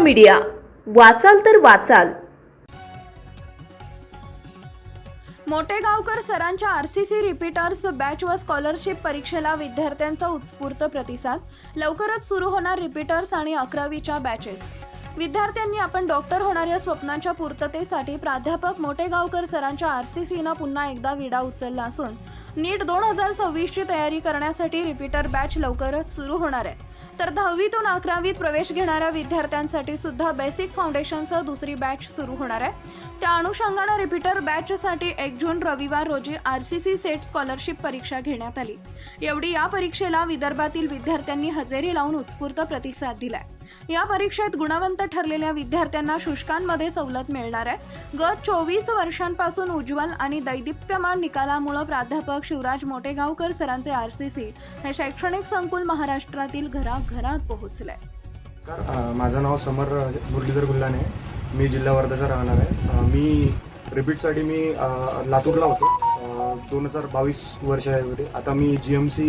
Media, वाचाल तर वाचाल। मोटेगावकर सरांच्या आरसीसी रिपीटर्स बॅच व स्कॉलरशिप परीक्षेला विद्यार्थ्यांचा उत्स्फूर्त प्रतिसाद। लवकरच सुरू होणार रिपीटर्स आणि 11वीच्या बॅचेस। विद्यार्थ्यांनी आपण डॉक्टर होणार या स्वप्नांच्या पूर्ततेसाठी प्राध्यापक मोटेगावकर सरांच्या आरसीसीनं पुन्हा एकदा विडा उचलला असून नीट 2026 ची तयारी करण्यासाठी रिपीटर बॅच लवकरच सुरू होणार आहे। तर 10वीतून 11वीत प्रवेश घेणाऱ्या विद्यार्थ्यांसाठी सुद्धा बेसिक फाउंडेशनसह दुसरी बॅच सुरू होणार आहे। त्या अनुषंगाने रिपीटर बॅचसाठी 1 जून रविवार रोजी आरसीसी सेट स्कॉलरशिप परीक्षा घेण्यात आली। एवढी या परीक्षेला विदर्भातील विद्यार्थ्यांनी हजेरी लावून उत्स्फूर्त प्रतिसाद दिलाय। या परीक्षेत गुणवंत ठरलेल्या विद्यार्थ्यांना शुल्कांमध्ये सवलत मिळणार आहे। गत 24 वर्षांपासून उज्ज्वल आणि दैदिप्यमान निकालामुळे प्राध्यापक शिवराज मोटेगावकर सरांचे आरसीसी हे शैक्षणिक संकुल महाराष्ट्रातील घराघरात पोहोचले। माझं नाव समर मुरलीधर गुल्हाने, मी जिल्हा वर्धाचा राहणार आहे। मी रिपीटसाठी लातूरला होतो। 2022 वर्ष आहे होते। आता मी GMC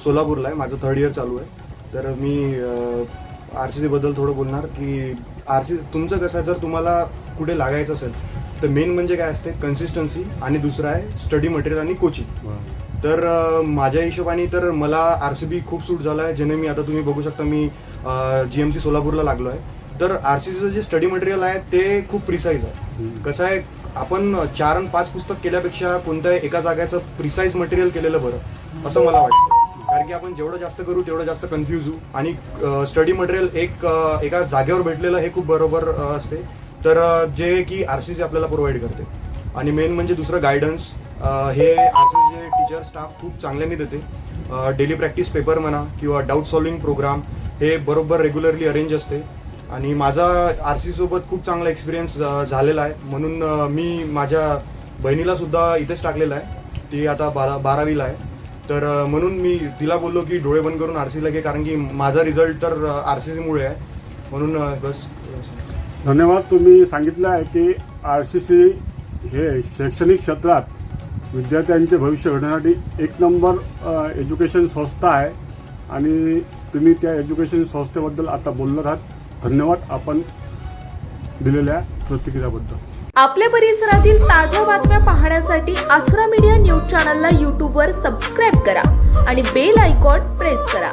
सोलापूरला आहे, माझं 3rd इयर चालू आहे। तर मी आरसीसी बद्दल थोडं बोलणार की आरसीसी तुमचं कसं आहे, जर तुम्हाला कुठे लागायचं असेल तर मेन म्हणजे काय असते, कन्सिस्टन्सी, आणि दुसरं आहे स्टडी मटेरियल आणि कोचिंग। तर माझ्या हिशोबाने तर मला आरसीबी खूप सूट झाला आहे, ज्याने मी आता तुम्ही बघू शकता मी GMC सोलापूरला लागलो आहे। तर आरसीसीचं जे स्टडी मटेरियल आहे ते खूप प्रिसाईज आहे। कसं आहे, आपण 4 आणि 5 पुस्तक केल्यापेक्षा कोणत्याही एका जागेचं प्रिसाईज मटेरियल केलेलं बरं असं मला वाटतं। कारण की आपण जेवढं जास्त करू तेवढं जास्त कन्फ्यूज होऊ, आणि स्टडी मटेरियल एका जागेवर भेटलेलं हे खूप बरोबर असते। तर जे की आरसीसी आपल्याला प्रोव्हाइड करते, आणि मेन म्हणजे दुसरं गायडन्स हे आरसीसीचे टीचर स्टाफ खूप चांगल्याने देते। डेली प्रॅक्टिस पेपर म्हणा किंवा डाऊट सॉल्विंग प्रोग्राम हे बरोबर रेग्युलरली अरेंज असते। आणि माझा आरसीसी सोबत खूप चांगला एक्सपिरियन्स झालेला आहे, म्हणून मी माझ्या बहिणीला सुद्धा इथेच टाकलेलं आहे। ती आता 12वीला आहे। तर म्हणून मी तिला बोललो की डोळे बंद करून आरसीसीला घे, कारण की माझा रिझल्ट तर आरसीसीमुळे आहे, म्हणून बस। धन्यवाद। तुम्ही सांगितलं आहे की आरसीसी हे शैक्षणिक क्षेत्रात विद्यार्थ्यांचे भविष्य घडवण्यासाठी 1 नंबर एज्युकेशन संस्था आहे, आणि तुम्ही त्या एज्युकेशन संस्थेबद्दल आता बोलत आहात। धन्यवाद आपण दिलेल्या प्रतिक्रियाबद्दल। आपल्या परिसरातील ताज्या बातम्या पाहण्यासाठी आसरा मीडिया न्यूज चॅनलला YouTube वर सबस्क्राईब करा आणि बेल आयकॉन प्रेस करा।